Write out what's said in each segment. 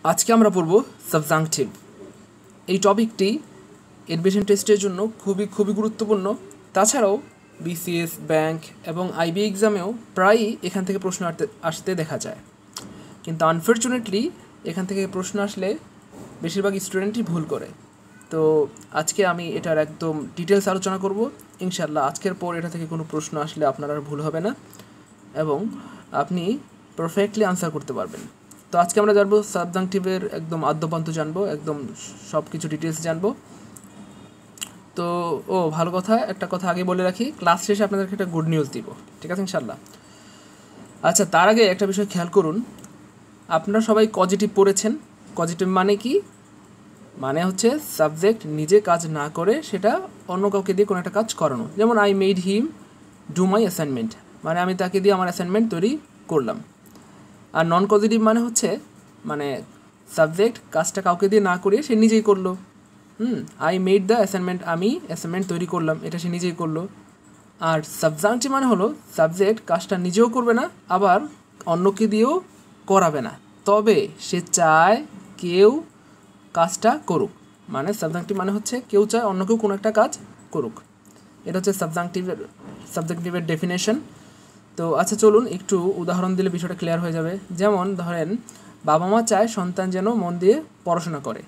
আজকে আমরা পড়ব সাবজাংটিভ। এই টপিকটি এডমিশন টেস্টের জন্য খুবই গুরুত্বপূর্ণ। তাছাড়াও বিসিএস, ব্যাংক এবং আইবি এক্সামেও প্রায়ই এখান থেকে প্রশ্ন আসতে দেখা যায়, কিন্তু আনফর্চুনেটলি এখান থেকে প্রশ্ন আসলে বেশিরভাগ স্টুডেন্টই ভুল করে। তো আজকে আমি এটার একদম ডিটেলস আলোচনা করব। ইনশাল্লাহ আজকের পর এটা থেকে কোনো প্রশ্ন আসলে আপনার আর ভুল হবে না এবং আপনি পারফেক্টলি আনসার করতে পারবেন। তো আজকে আমরা জানবো সাবজাংটিভের একদম আদ্যপান্ত জানবো, একদম সব কিছু ডিটেলস জানবো। তো ভালো কথা, একটা কথা আগে বলে রাখি, ক্লাস শেষে আপনাদেরকে একটা গুড নিউজ দিব, ঠিক আছে ইনশাল্লাহ। আচ্ছা, তার আগে একটা বিষয় খেয়াল করুন, আপনারা সবাই কজিটিভ পড়েছেন। কজিটিভ মানে কি? মানে হচ্ছে সাবজেক্ট নিজে কাজ না করে সেটা অন্য কাউকে দিয়ে কোনো একটা কাজ করানো। যেমন I made him do my assignment, মানে আমি তাকে দিয়ে আমার অ্যাসাইনমেন্ট তৈরি করলাম। আর নন পজিটিভ মানে হচ্ছে মানে সাবজেক্ট কাজটা কাউকে দিয়ে না করিয়ে সে নিজেই করলো। আই মেড দ্য অ্যাসাইনমেন্ট, আমি অ্যাসাইনমেন্ট তৈরি করলাম, এটা সে নিজেই করলো। আর সাবজাংটিভ মানে হলো সাবজেক্ট কাজটা নিজেও করবে না, আবার অন্যকে দিয়েও করাবে না, তবে সে চায় কেউ কাজটা করুক। মানে সাবজাংটিভ মানে হচ্ছে কেউ চায় অন্য কেউ কোনো একটা কাজ করুক। এটা হচ্ছে সাবজেক্টিভের ডেফিনেশন। তো আচ্ছা চলুন একটু উদাহরণ দিলে বিষয়টা ক্লিয়ার হয়ে যাবে। যেমন ধরেন, বাবা মা চায় সন্তান যেন মন দিয়ে পড়াশোনা করে,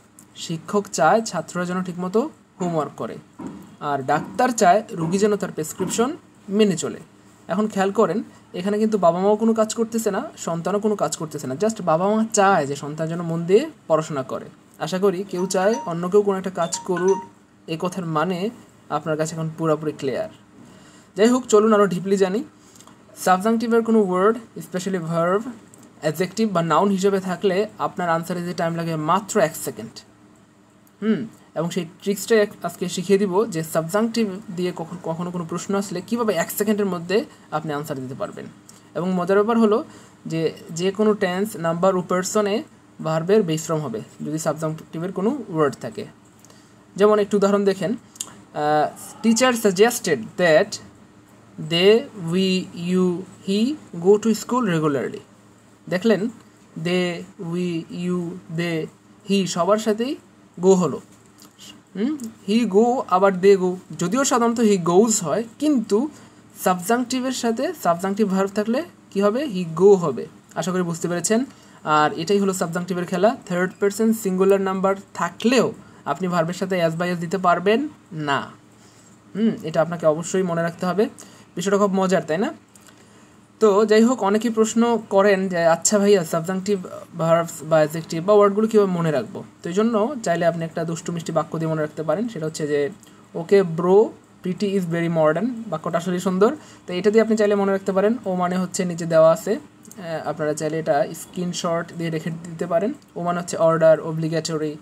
শিক্ষক চায় ছাত্ররা যেন ঠিকমতো হোমওয়ার্ক করে, আর ডাক্তার চায় রুগী যেন তার প্রেসক্রিপশন মেনে চলে। এখন খেয়াল করেন, এখানে কিন্তু বাবা মাও কোনো কাজ করতেছে না, সন্তানও কোনো কাজ করতেছে না, জাস্ট বাবা মা চায় যে সন্তান যেন মন দিয়ে পড়াশোনা করে। আশা করি কেউ চায় অন্য কেউ কোনো একটা কাজ করুক, এই কথার মানে আপনার কাছে এখন পুরোপুরি ক্লিয়ার। যাই হোক, চলুন আরও ডিপলি জানি। সাবজাংটিভের কোনো ওয়ার্ড, স্পেশালি ভার্ব, অ্যাডজেক্টিভ বা নাউন হিসেবে থাকলে আপনার আনসারে যে টাইম লাগে মাত্র 1 সেকেন্ড। এবং সেই ট্রিক্সটাই আজকে শিখিয়ে দিব যে সাবজাংটিভ দিয়ে কখনো কোনো প্রশ্ন আসলে কীভাবে 1 সেকেন্ডের মধ্যে আপনি আনসার দিতে পারবেন। এবং মজার ব্যাপার হলো যে কোনো টেন্স, নাম্বার ও পার্সনে ভার্বের বেস ফর্ম হবে যদি সাবজাংটিভের কোনো ওয়ার্ড থাকে। যেমন একটু উদাহরণ দেখেন, teacher suggested that they, we, you, he go to school regularly. দেখলেন, দে, উই, ইউ, দে, হি সবার সাথেই গো হলো। হি গো আবার দে গো, যদিও সাধারণত হি গোজ হয়, কিন্তু সাবজাংটিভের সাথে সাবজাংটিভ ভার্ব থাকলে কি হবে? হি গো হবে। আশা করি বুঝতে পেরেছেন। আর এটাই হলো সাবজাংটিভের খেলা। থার্ড পারসন সিঙ্গুলার নাম্বার থাকলেও আপনি ভার্বের সাথে অ্যাজ বাই অ্যাজ দিতে পারবেন না। এটা আপনাকে অবশ্যই মনে রাখতে হবে। বিষয়টা খুব মজার, তাই না? তো যাই হোক, অনেকেই প্রশ্ন করেন যে আচ্ছা ভাইয়া, সাবজাংটিভ ভার্বস বা অ্যাডজেক্টিভ বা ওয়ার্ডগুলো কীভাবে মনে রাখবো? তো এই জন্য চাইলে আপনি একটা দুষ্টু মিষ্টি বাক্য দিয়ে মনে রাখতে পারেন। সেটা হচ্ছে যে, okay bro, pretty is very modern. বাক্যটা আসলে সুন্দর, তো এটা দিয়ে আপনি চাইলে মনে রাখতে পারেন। ও মানে হচ্ছে নিচে দেওয়া আছে, আপনারা চাইলে এটা স্ক্রিনশট দিয়ে রেখে দিতে পারেন। ও মানে হচ্ছে অর্ডার, অব্লিগেটরি।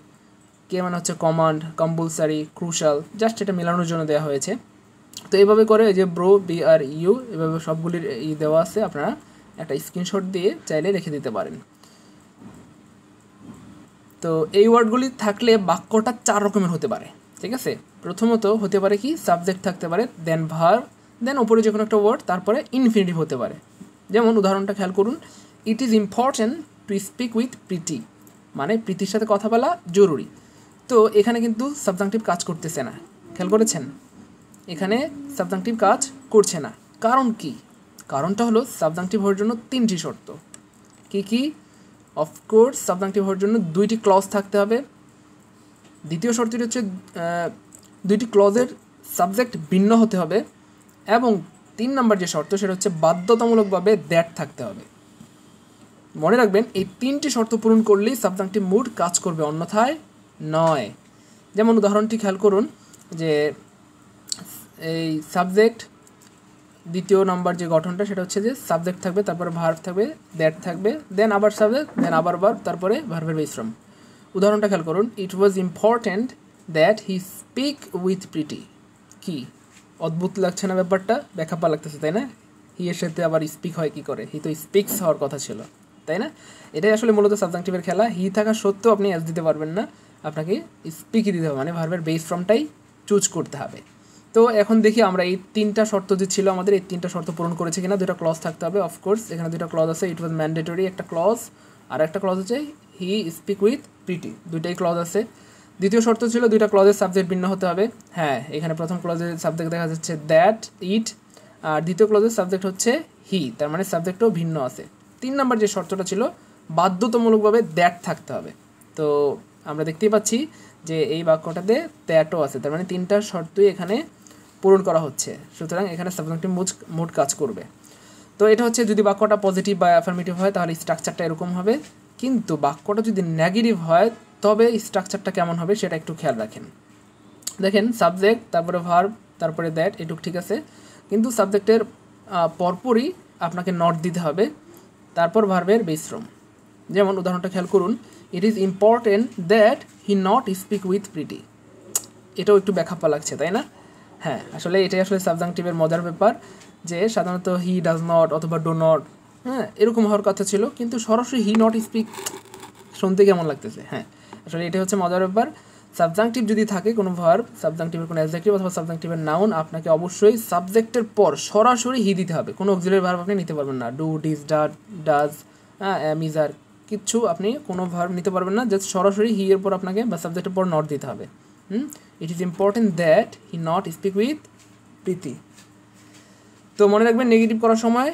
কে মানে হচ্ছে কমান্ড, কম্পালসারি, ক্রুশাল, জাস্ট এটা মেলানোর জন্য দেওয়া হয়েছে। তো এইভাবে করে এই যে ব্রো, বি আর ইউ, এভাবে সবগুলির দেওয়া আছে, আপনারা একটা স্ক্রিনশট দিয়ে চাইলে রেখে দিতে পারেন। তো এই ওয়ার্ডগুলি থাকলে বাক্যটা 4 রকমের হতে পারে, ঠিক আছে? প্রথমত হতে পারে কি, সাবজেক্ট থাকতে পারে, দেন ভার্ব, দেন ওপরে যে কোনো একটা ওয়ার্ড, তারপরে ইনফিনিটিভ হতে পারে। যেমন উদাহরণটা খেয়াল করুন, it is important to speak with Preeti, মানে প্রীতির সাথে কথা বলা জরুরি। তো এখানে কিন্তু সাবজাংটিভ কাজ করতেছে না, খেয়াল করেছেন? এখানে সাবজাংটিভ কাজ করছে না। কারণ কি? কারণটা হলো সাবজাংটিভ হওয়ার জন্য 3টি শর্ত। কি? অফকোর্স সাবজাংটিভ হওয়ার জন্য 2টি ক্লজ থাকতে হবে। দ্বিতীয় শর্তটি হচ্ছে 2টি ক্লজের সাবজেক্ট ভিন্ন হতে হবে। এবং 3 নম্বর যে শর্ত, সেটা হচ্ছে বাধ্যতামূলকভাবে দ্যাট থাকতে হবে। মনে রাখবেন, এই 3টি শর্ত পূরণ করলেই সাবজাংটিভ মুড কাজ করবে, অন্যথায় নয়। যেমন উদাহরণটি খেয়াল করুন, যে এই সাবজেক্ট দ্বিতীয় নাম্বার যে গঠনটা, সেটা হচ্ছে যে সাবজেক্ট থাকবে, তারপরে ভার্ব থাকবে, দ্যাট থাকবে, দেন আবার সাবজেক্ট, দেন আবার ভার্ব, তারপরে ভার্বের বেস ফর্ম। উদাহরণটা খেয়াল করুন, it was important that he speak with Preeti. কি অদ্ভুত লাগছে না ব্যাপারটা? ব্যাখ্যাপা লাগতেছে, তাই না? হি এর সাথে আবার স্পিক হয় কি করে? হি তো স্পিক্স হওয়ার কথা ছিল, তাই না? এটাই আসলে মূলত সাবজাংটিভের খেলা। হি থাকা সত্ত্বেও আপনি অ্যাজ দিতে পারবেন না, আপনাকে স্পিকই দিতে হবে, মানে ভার্বের বেস ফর্মটাই চুজ করতে হবে। তো এখন দেখি আমরা এই 3টা শর্ত যে ছিল আমাদের, এই 3টা শর্ত পূরণ করেছে কিনা। 2টা ক্লজ থাকতে হবে, অফকোর্স এখানে 2টা ক্লজ আছে। ইট ওয়াজ ম্যান্ডেটরি একটা ক্লজ, আর একটা ক্লজ হচ্ছে হি স্পিক উইথ প্রিটি, দুইটাই ক্লজ আছে। দ্বিতীয় শর্ত ছিল দুইটা ক্লজের সাবজেক্ট ভিন্ন হতে হবে। হ্যাঁ, এখানে প্রথম ক্লজের সাবজেক্ট দেখা যাচ্ছে দ্যাট, ইট, আর দ্বিতীয় ক্লজের সাবজেক্ট হচ্ছে হি, তার মানে সাবজেক্টও ভিন্ন আছে। 3 নম্বর যে শর্তটা ছিল বাধ্যতামূলকভাবে দ্যাট থাকতে হবে। তো আমরা দেখতেই পাচ্ছি যে এই বাক্যটাতে দ্যাটও আছে, তার মানে 3টা শর্তই এখানে পূরণ করা হচ্ছে, সুতরাং এখানে সাবজেক্টিভ মোড কাজ করবে। তো এটা হচ্ছে যদি বাক্যটা পজিটিভ বা অ্যাফার্মেটিভ হয় তাহলে স্ট্রাকচারটা এরকম হবে, কিন্তু বাক্যটা যদি নেগেটিভ হয় তবে স্ট্রাকচারটা কেমন হবে সেটা একটু খেয়াল রাখেন। দেখেন সাবজেক্ট, তারপরে ভার্ব, তারপরে দ্যাট, এটুকু ঠিক আছে, কিন্তু সাবজেক্টের পরপরই আপনাকে নট দিতে হবে, তারপর ভার্বের বেস ফর্ম। যেমন উদাহরণটা খেয়াল করুন, it is important that he not speak with pretty. এটাও একটু ব্যাখ্যাপা লাগছে, তাই না? হ্যাঁ, আসলে এটাই আসলে সাবজাংটিভের মজার ব্যাপার, যে সাধারণত হি ডাজ নট অথবা ডো নট, হ্যাঁ, এরকম হওয়ার কথা ছিল, কিন্তু সরাসরি হি নট স্পিক শুনতে কেমন লাগতেছে। হ্যাঁ, আসলে এটাই হচ্ছে মজার ব্যাপার। সাবজাংটিভ যদি থাকে কোনো ভার্ব, সাবজাংটিভের কোনো অ্যাডজেক্টিভ অথবা সাবজাংটিভের নাউন, আপনাকে অবশ্যই সাবজেক্টের পর সরাসরি হি দিতে হবে। কোনো অক্সিলারি ভার্ব আপনি নিতে পারবেন না, ডু, ডিজ, ডাজ, মিজ, আর কিচ্ছু আপনি কোনো ভার্ব নিতে পারবেন না, জাস্ট সরাসরি হি এর পর আপনাকে বা সাবজেক্টের পর নট দিতে হবে। It is important that he not speak with Preeti. তো মনে রাখবেন নেগেটিভ করার সময়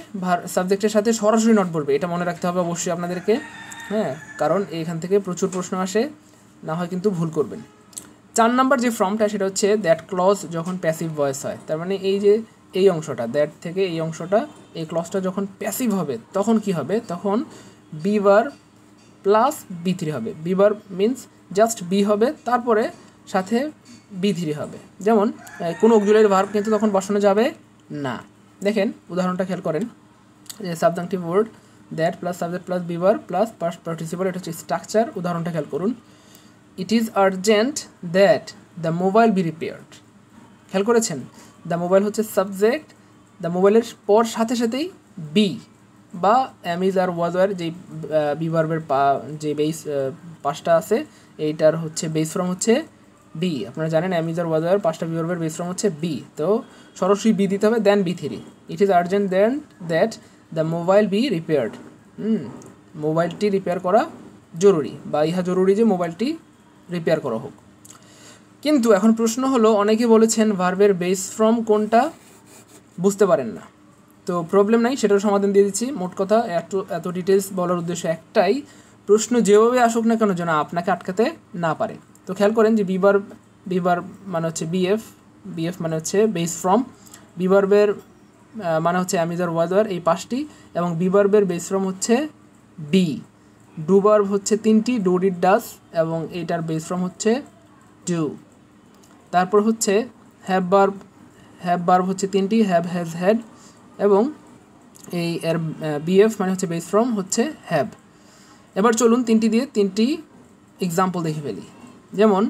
সাবজেক্টের সাথে সরাসরি নট বলবে, এটা মনে রাখতে হবে অবশ্যই আপনাদেরকে। হ্যাঁ, কারণ এখান থেকে প্রচুর প্রশ্ন আসে, না হয় কিন্তু ভুল করবেন। 4 নম্বর যে ফর্মটা সেটা হচ্ছে দ্যাট ক্লজ যখন প্যাসিভ ভয়েস হয়, তার মানে এই যে এই অংশটা দ্যাট থেকে এই অংশটা, এই ক্লজটা যখন প্যাসিভ হবে তখন কি হবে, তখন বি ভার্ব প্লাস বি3 হবে। Be verb means just be হবে, তারপরে সাথে বি3 হবে। যেমন কোনো অক্সিলারি ভার্ব কিন্তু তখন বসানো যাবে না। দেখেন উদাহরণটা খেয়াল করেন, যে subjunctive word that plus subject plus be verb plus past participle, এটা হচ্ছে স্ট্রাকচার। উদাহরণটা খেয়াল করুন, it is urgent that the mobile be repaired. খেয়াল করেছেন, দ্য মোবাইল হচ্ছে সাবজেক্ট, দ্য মোবাইলের পর সাথে সাথেই বি বা ইজ আর ওয়াজ আর যেই বি ভার্বের যে বেস পাঁচটা আছে, এইটার হচ্ছে বেস ফর্ম হচ্ছে বি। আপনারা জানেন ইজ আর ওয়াজ আর 5টা বি ভার্বের বেস ফর্ম হচ্ছে বি, তো সরাসরি বি দিতে হবে, দেন বি3। It is urgent then that the mobile be repaired. মোবাইলটি রিপেয়ার করা জরুরি, বা ইহা জরুরি যে মোবাইলটি রিপেয়ার করা হোক। কিন্তু এখন প্রশ্ন হলো, অনেকে বলেছেন ভার্বের বেস ফর্ম কোনটা বুঝতে পারেন না, তো প্রবলেম নাই, সেটার সমাধান দিয়ে দিচ্ছি। মোট কথা এত ডিটেলস বলার উদ্দেশ্য একটাই, প্রশ্ন যেভাবে আসুক না কেন যেন আপনাকে আটকাতে না পারে। তো খেয়াল করেন যে বিভার্ব মানে হচ্ছে বিএফ মানে হচ্ছে বেস ফর্ম, বিভার্বের মানে হচ্ছে ইজ আর ওয়াজ আর এই 5টি, এবং বিভার্বের বেস ফর্ম হচ্ছে বি। ডু ভার্ব হচ্ছে 3টি, ডু, ডিড, ডাজ, এবং এইটার বেস ফর্ম হচ্ছে ডু। তারপর হচ্ছে হ্যাভ ভার্ব হচ্ছে 3টি, হ্যাভ, হ্যাজ, হ্যাড, এবং এই এর বিএফ মানে হচ্ছে বেস ফর্ম হচ্ছে হ্যাভ। এবার চলুন 3টি দিয়ে 3টি এক্সাম্পল দেখে ফেলি। যেমন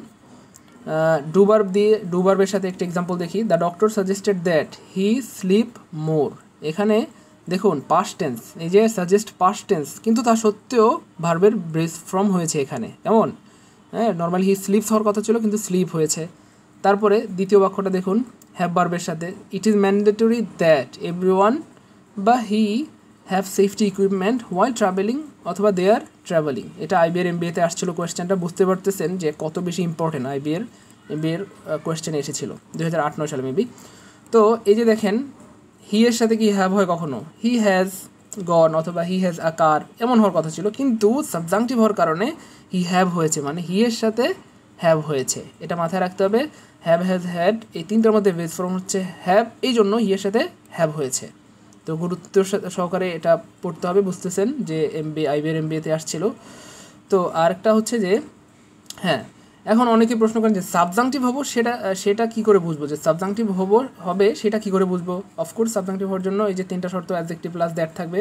ডু ভার্বের সাথে একটা এক্সাম্পল দেখি, the doctor suggested that he sleep more. এখানে দেখুন পাস্ট টেন্স, এই যে সাজেস্ট পাস্ট টেন্স, কিন্তু তা সত্ত্বেও ভার্বের বেস ফর্ম হয়েছে এখানে, কেমন? হ্যাঁ, নর্মালি হি স্লিপস হওয়ার কথা ছিল কিন্তু স্লিপ হয়েছে। তারপরে দ্বিতীয় বাক্যটা দেখুন, হ্যাভ ভার্বের সাথে it is mandatory that everyone বা he have safety equipment while travelling অথবা দে আর ট্রাভেলিং। এটা আইবিএর এমবিএতে আসছিল কোয়েশ্চেনটা, বুঝতে পারতেছেন যে কত বেশি ইম্পর্টেন্ট এমবিএর কোয়েশ্চেনে এসেছিল 2008-9 সালে মেবি। তো এই যে দেখেন, হি এর সাথে কি হ্যাভ হয় কখনো? হি হ্যাজ গন অথবা হি হ্যাজ আ কার, এমন হওয়ার কথা ছিল, কিন্তু সাবজাংটিভ হওয়ার কারণে হি হ্যাভ হয়েছে, মানে হি এর সাথে হ্যাভ হয়েছে। এটা মাথায় রাখতে হবে, হ্যাভ, হ্যাজ, হ্যাড, এই 3টার মধ্যে বেস ফর্ম হচ্ছে হ্যাভ, এই জন্য হি এর সাথে হ্যাভ হয়েছে। তো গুরুত্ব সহকারে এটা পড়তে হবে, বুঝতেছেন যে আইবিএর এমবিএতে আসছিল। তো আরেকটা হচ্ছে যে, হ্যাঁ, এখন অনেকে প্রশ্ন করেন যে সাবজাংটিভ হবো সেটা কি করে বুঝবো, যে সাবজাংটিভ হবে সেটা কি করে বুঝবো? অফকোর্স সাবজাংটিভ হওয়ার জন্য এই যে 3টা শর্ত, অ্যাডজেক্টিভ প্লাস দ্যাট থাকবে,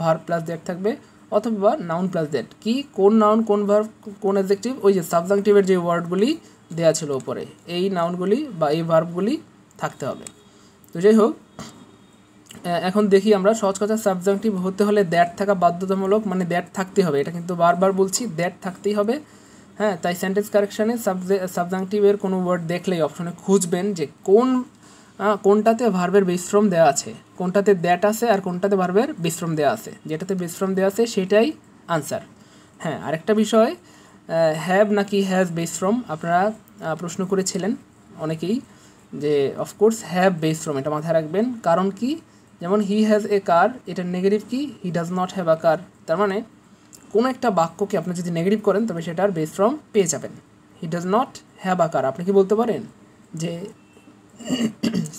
ভার্ব প্লাস দ্যাট থাকবে, অথবা নাউন প্লাস দ্যাট। কি, কোন নাউন, কোন ভার্ব, কোন অ্যাডজেক্টিভ? ওই যে সাবজাংটিভের যে ওয়ার্ডগুলি দেওয়া ছিল উপরে, এই নাউনগুলি বা এই ভার্বগুলি থাকতে হবে। তো যাই হোক, এখন দেখি আমরা সহজ কথা, সাবজাংটিভ হতে হলে দ্যাট থাকা বাধ্যতামূলক, মানে দ্যাট থাকতেই হবে, এটা কিন্তু বারবার বলছি, দ্যাট থাকতেই হবে। হ্যাঁ, তাই সেন্টেন্স কারেকশানে সাবজাংটিভের কোনো ওয়ার্ড দেখলেই অপশনে খুঁজবেন যে কোনটাতে ভার্বের বেস ফর্ম দেওয়া আছে, কোনটাতে দ্যাট আছে আর কোনটাতে ভার্বের বেস ফর্ম দেওয়া আছে। যেটাতে বেস ফর্ম দেওয়া আছে সেটাই আনসার। হ্যাঁ, আরেকটা বিষয়, হ্যাভ নাকি হ্যাজ বেস ফ্রম, আপনারা প্রশ্ন করেছিলেন অনেকেই যে অফকোর্স হ্যাভ বেস ফ্রম, এটা মাথায় রাখবেন। কারণ কি, যেমন হি হ্যাজ এ কার, এটার নেগেটিভ কি, he does not have a car. তার মানে কোনো একটা বাক্যকে আপনি যদি নেগেটিভ করেন তবে সেটার বেস ফ্রম পেয়ে যাবেন। He does not have a car, আপনি কি বলতে পারেন যে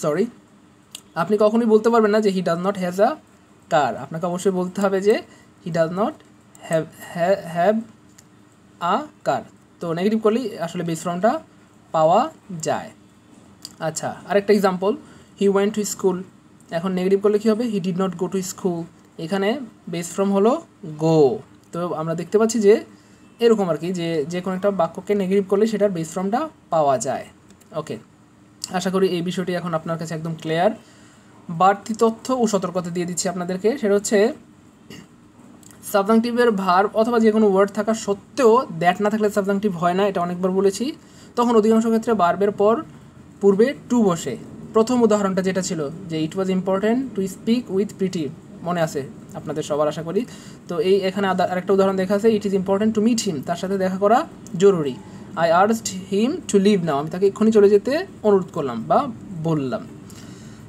সরি, আপনি কখনোই বলতে পারবেন না যে he does not has a car, আপনাকে অবশ্যই বলতে হবে যে he does not have a car. তো নেগেটিভ করলেই আসলে বেস ফর্মটা পাওয়া যায়। আচ্ছা, আরেকটা example, he went to school, এখন নেগেটিভ করলে কী হবে, he did not go to school, এখানে বেস ফর্ম হলো গো। তো আমরা দেখতে পাচ্ছি যে এরকম আর কি, যে কোনো একটা বাক্যকে নেগেটিভ করলে সেটার বেস ফর্মটা পাওয়া যায়। ওকে, আশা করি এই বিষয়টি এখন আপনার কাছে একদম ক্লিয়ার। বাড়তি তথ্য ও সতর্কতা দিয়ে দিচ্ছি আপনাদেরকে, সেটা হচ্ছে সাবজাংটিভের ভার্ব অথবা যে কোনো ওয়ার্ড থাকা সত্ত্বেও দ্যাট না থাকলে সাবজাংটিভ হয় না, এটা অনেকবার বলেছি। তখন অধিকাংশ ক্ষেত্রে ভার্বের পূর্বে টু বসে। প্রথম উদাহরণটা যেটা ছিল যে it was important to speak with Preeti, মনে আছে আপনাদের সবার আশা করি। তো এই এখানে আরেকটা উদাহরণ দেখা আছে, it is important to meet him, তার সাথে দেখা করা জরুরি। I urged him to leave now, আমি তাকে এক্ষুনি চলে যেতে অনুরোধ করলাম বা বললাম।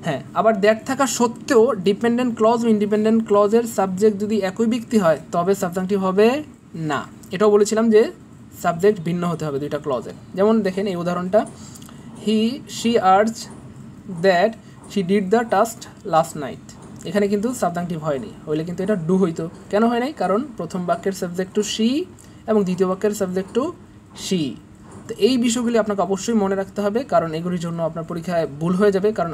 হ্যাঁ, আবার দ্যাট থাকা সত্ত্বেও ডিপেন্ডেন্ট ক্লজ ও ইন্ডিপেন্ডেন্ট ক্লজের সাবজেক্ট যদি একই ব্যক্তি হয় তবে সাবজাংটিভ হবে না। এটাও বলেছিলাম যে সাবজেক্ট ভিন্ন হতে হবে দুইটা ক্লজের। যেমন দেখেন এই উদাহরণটা, she urge that she did the task last night, এখানে কিন্তু সাবজাংটিভ হয়নি, হইলে কিন্তু এটা ডু হইতো। কেন হয় নাই? কারণ প্রথম বাক্যের সাবজেক্ট টু শি এবং দ্বিতীয় বাক্যের সাবজেক্ট টু শি। তো এই বিষয়গুলি আপনাকে অবশ্যই মনে রাখতে হবে, কারণ এগুলির জন্য আপনার পরীক্ষায় ভুল হয়ে যাবে। কারণ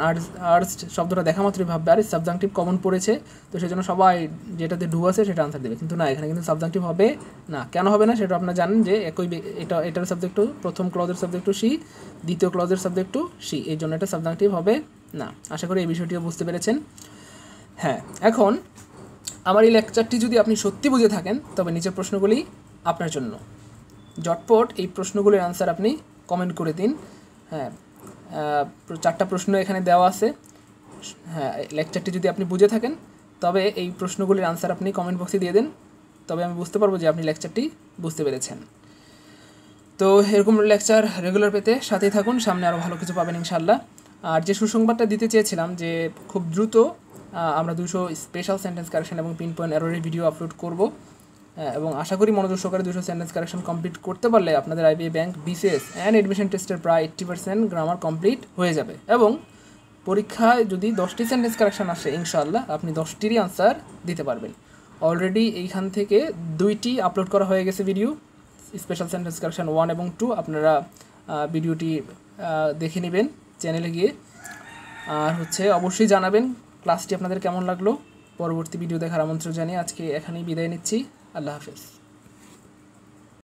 আর্জ শব্দটা দেখা মাত্রই ভাববে আরে সাবজাংটিভ কমন পড়েছে, তো সেই জন্য সবাই যেটাতে ডু আছে সেটা আনসার দেবে, কিন্তু না, এখানে কিন্তু সাবজাংটিভ হবে না। কেন হবে না সেটা আপনারা জানেন যে এটার সাবজেক্ট টু, প্রথম ক্লজের সাবজেক্ট টু শি, দ্বিতীয় ক্লজের সাবজেক্ট টু শি, এই জন্য এটা সাবজাংটিভ হবে না। আশা করি এই বিষয়টিও বুঝতে পেরেছেন। হ্যাঁ, এখন আমার এই লেকচারটি যদি আপনি সত্যি বুঝে থাকেন তবে নিচের প্রশ্নগুলি আপনার জন্য। ঝটপট এই প্রশ্নগুলির আনসার আপনি কমেন্ট করে দিন। হ্যাঁ, 4টা প্রশ্ন এখানে দেওয়া আছে। হ্যাঁ, লেকচারটি যদি আপনি বুঝে থাকেন তবে এই প্রশ্নগুলির আনসার আপনি কমেন্ট বক্সে দিয়ে দেন, তবে আমি বুঝতে পারবো যে আপনি লেকচারটি বুঝতে পেরেছেন। তো এরকম লেকচার রেগুলার পেতে সাথেই থাকুন, সামনে আরও ভালো কিছু পাবেন ইনশাল্লাহ। আর যে সুসংবাদটা দিতে চেয়েছিলাম যে খুব দ্রুত আমরা 200 স্পেশাল সেন্টেন্স কারেকশন এবং পিন পয়েন্ট এররের ভিডিও আপলোড করব, এবং আশা করি মনোযোগ সহকারে 200 সেন্টেন্স কারেকশন কমপ্লিট করতে পারলে আপনাদের IBA bank, BCS and admission টেস্টের প্রায় 80% গ্রামার কমপ্লিট হয়ে যাবে। এবং পরীক্ষায় যদি 10টি সেন্টেন্স কারেকশন আসে ইনশাআল্লাহ আপনি 10টিরই আনসার দিতে পারবেন। অলরেডি এইখান থেকে 2টি আপলোড করা হয়ে গেছে ভিডিও, স্পেশাল সেন্টেন্স কারেকশন 1 এবং 2, আপনারা ভিডিওটি দেখে নেবেন চ্যানেলে গিয়ে। আর অবশ্যই জানাবেন ক্লাসটি আপনাদের কেমন লাগলো। পরবর্তী ভিডিও দেখার আমন্ত্রণ জানিয়ে আজকে এখানেই বিদায় নিচ্ছি। আল্লাহ হাফেজ।